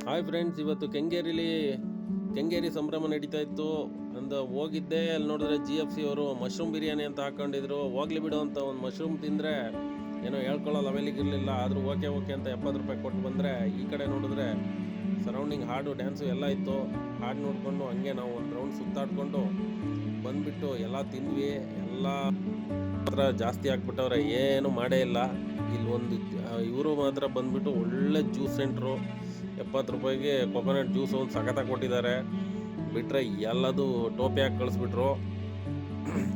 Hi friends, ಇವತ್ತು ಕೆಂಗೇರಿ ಸಂಭ್ರಮ ನಡೀತಾ ಇತ್ತು. ಅಂದ ಹೋಗಿದ್ದೆ, ಅಲ್ಲಿ ನೋಡಿದ್ರೆ GFC ಅವರು ಮಶ್ರೂಮ್ ಬಿರಿಯಾನಿ ಅಂತ ಹಾಕೊಂಡಿದ್ರು. ಹೋಗ್ಲಿ ಬಿಡು ಅಂತ ಒಂದು ಮಶ್ರೂಮ್ ತಿಂದರೆ ಏನೋ ಹೇಳ್ಕೊಳ್ಳೋ ಲೆವೆಲಿಗೆ ಇರಲಿಲ್ಲ. ಆದರೂ ಓಕೆ ಅಂತ 70 ರೂಪಾಯಿ ಕೊಟ್ಟು ಬಂದರೆ, ಈ ಕಡೆ ನೋಡಿದ್ರೆ ಸರೌಂಡಿಂಗ್ ಹಾಡು ಡ್ಯಾನ್ಸು ಎಲ್ಲ ಇತ್ತು. ಹಾಡು ನೋಡಿಕೊಂಡು ಹಂಗೆ ನಾವು ಒಂದು ರೌಂಡ್ ಸುತ್ತಾಡ್ಕೊಂಡು ಬಂದುಬಿಟ್ಟು ಎಲ್ಲ ತಿಂದ್ವಿ. ಎಲ್ಲ ಮಾತ್ರ ಜಾಸ್ತಿ ಹಾಕ್ಬಿಟ್ಟವ್ರೆ, ಏನು ಮಾಡೇ ಇಲ್ಲ. ಇಲ್ಲಿ ಒಂದು ಇವರು ಮಾತ್ರ ಬಂದುಬಿಟ್ಟು ಒಳ್ಳೆ ಜ್ಯೂಸ್ ಸೆಂಟ್ರು, 70 ರೂಪಾಯಿಗೆ ಕೊಕೊನಟ್ ಜ್ಯೂಸ್ ಒಂದು ಸಖತ್ತಾಗಿ ಕೊಟ್ಟಿದ್ದಾರೆ. ಬಿಟ್ಟರೆ ಎಲ್ಲದು ಟೋಪಿ ಹಾಕಿ ಕಳಿಸ್ಬಿಟ್ರು.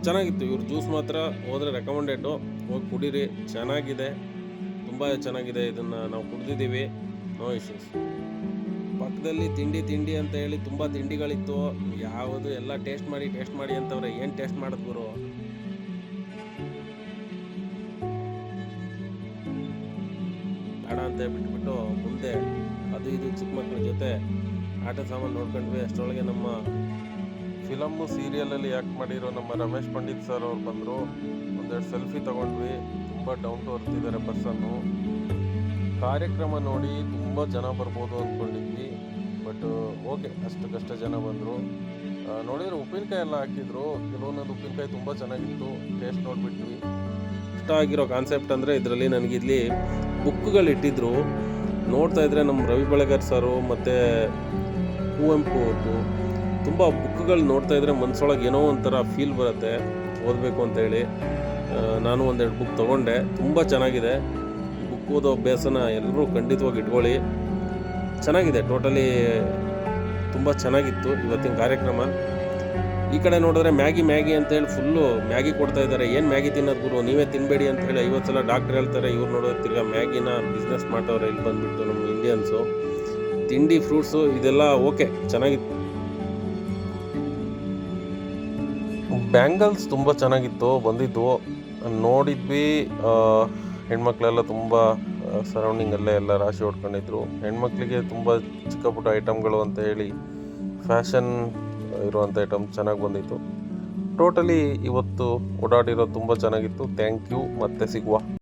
ಚೆನ್ನಾಗಿತ್ತು ಇವ್ರ ಜ್ಯೂಸ್ ಮಾತ್ರ, ಹೋದರೆ ರೆಕಮೆಂಡೆಡು, ಹೋಗಿ ಕುಡೀರಿ, ಚೆನ್ನಾಗಿದೆ, ತುಂಬ ಚೆನ್ನಾಗಿದೆ. ಇದನ್ನು ನಾವು ಕುಡಿದಿದ್ದೀವಿ, ನೋ ಇಶ್ಯೂಸ್. ಪಕ್ಕದಲ್ಲಿ ತಿಂಡಿ ಅಂತ ಹೇಳಿ ತುಂಬ ತಿಂಡಿಗಳಿತ್ತು. ಯಾವುದು ಎಲ್ಲ ಟೇಸ್ಟ್ ಮಾಡಿ ಅಂತವ್ರೆ. ಏನು ಟೇಸ್ಟ್ ಮಾಡೋದು ಗುರು? ಬೇಡ ಅಂತ ಬಿಟ್ಬಿಟ್ಟು ಮುಂದೆ ಅದು ಇದು ಚಿಕ್ಕ ಮಕ್ಕಳ ಜೊತೆ ಆಟ ಸಾಮಾನು ನೋಡ್ಕೊಂಡ್ವಿ. ಅಷ್ಟರೊಳಗೆ ನಮ್ಮ ಫಿಲಮ್ಮು ಸೀರಿಯಲಲ್ಲಿ ಆ್ಯಕ್ಟ್ ಮಾಡಿರೋ ನಮ್ಮ ರಮೇಶ್ ಪಂಡಿತ್ ಸರ್ ಅವ್ರು ಬಂದರು. ಒಂದೆರಡು ಸೆಲ್ಫಿ ತೊಗೊಂಡ್ವಿ. ತುಂಬ ಡೌನ್ ಟು ಅರ್ತ್ ಇದ್ದಾರೆ ಪರ್ಸನ್ನು. ಕಾರ್ಯಕ್ರಮ ನೋಡಿ ತುಂಬ ಜನ ಬರ್ಬೋದು ಅಂದ್ಕೊಂಡಿದ್ವಿ, ಬಟ್ ಓಕೆ, ಅಷ್ಟಕ್ಕಷ್ಟೇ ಜನ ಬಂದರು. ನೋಡಿದರೆ ಉಪ್ಪಿನಕಾಯಿ ಎಲ್ಲ ಹಾಕಿದ್ರು. ಕೆಲವೊಂದೊಂದು ಉಪ್ಪಿನಕಾಯಿ ತುಂಬ ಚೆನ್ನಾಗಿತ್ತು, ಟೇಸ್ಟ್ ನೋಡಿಬಿಟ್ವಿ. ಇಷ್ಟ ಆಗಿರೋ ಕಾನ್ಸೆಪ್ಟ್ ಅಂದರೆ ಇದರಲ್ಲಿ ನನಗಿಲ್ಲಿ ಬುಕ್ಗಳಿಟ್ಟಿದ್ರು. ನೋಡ್ತಾ ಇದ್ದರೆ ನಮ್ಮ ರವಿ ಬೆಳಗೆರ್ ಸರು ಮತ್ತು ಕುವೆಂಪು ಅವ್ರದ್ದು ತುಂಬ ಬುಕ್ಗಳು ನೋಡ್ತಾ ಇದ್ದರೆ ಮನಸ್ಸೊಳಗೆ ಏನೋ ಒಂಥರ ಫೀಲ್ ಬರುತ್ತೆ, ಓದಬೇಕು ಅಂತೇಳಿ. ನಾನು ಒಂದೆರಡು ಬುಕ್ ತೊಗೊಂಡೆ. ತುಂಬ ಚೆನ್ನಾಗಿದೆ. ಬುಕ್ ಓದೋ ಅಭ್ಯಾಸನ ಎಲ್ಲರೂ ಖಂಡಿತವಾಗಿ ಇಟ್ಕೊಳ್ಳಿ. ಚೆನ್ನಾಗಿದೆ, ಟೋಟಲಿ ತುಂಬ ಚೆನ್ನಾಗಿತ್ತು ಇವತ್ತಿನ ಕಾರ್ಯಕ್ರಮ. ಈ ಕಡೆ ನೋಡಿದ್ರೆ ಮ್ಯಾಗಿ ಅಂತೇಳಿ ಫುಲ್ಲು ಮ್ಯಾಗಿ ಕೊಡ್ತಾ ಇದ್ದಾರೆ. ಏನು ಮ್ಯಾಗಿ ತಿನ್ನೋದು ಗುರು, ನೀವೇ ತಿನ್ನಬೇಡಿ ಅಂತ ಹೇಳಿ 50 ಸಲ ಡಾಕ್ಟ್ರ್ ಹೇಳ್ತಾರೆ. ಇವ್ರು ನೋಡೋದು ತಿರ್ಗಾ ಮ್ಯಾಗಿನ ಬಿಸ್ನೆಸ್ ಮಾಡ್ತವ್ರೆ ಇಲ್ಲಿ ಬಂದುಬಿಟ್ಟು ನಮ್ಮ ಇಂಡಿಯನ್ಸು. ತಿಂಡಿ, ಫ್ರೂಟ್ಸು ಇದೆಲ್ಲ ಓಕೆ, ಚೆನ್ನಾಗಿತ್ತು. ಬ್ಯಾಂಗಲ್ಸ್ ತುಂಬ ಚೆನ್ನಾಗಿತ್ತು, ಬಂದಿದ್ವು, ನೋಡಿದ್ವಿ. ಹೆಣ್ಮಕ್ಳೆಲ್ಲ ತುಂಬ ಸರೌಂಡಿಂಗಲ್ಲೇ ಎಲ್ಲ ರಾಶಿ ಹೊಡ್ಕೊಂಡಿದ್ರು. ಹೆಣ್ಮಕ್ಳಿಗೆ ತುಂಬ ಚಿಕ್ಕ ಪುಟ್ಟ ಐಟಮ್ಗಳು ಅಂತ ಹೇಳಿ ಫ್ಯಾಷನ್ ಇರುವಂಥ ಐಟಮ್ ಚೆನ್ನಾಗಿ ಬಂದಿತ್ತು. ಟೋಟಲಿ ಇವತ್ತು ಓಡಾಡಿರೋದು ತುಂಬ ಚೆನ್ನಾಗಿತ್ತು. ಥ್ಯಾಂಕ್ ಯು, ಮತ್ತೆ ಸಿಗುವ.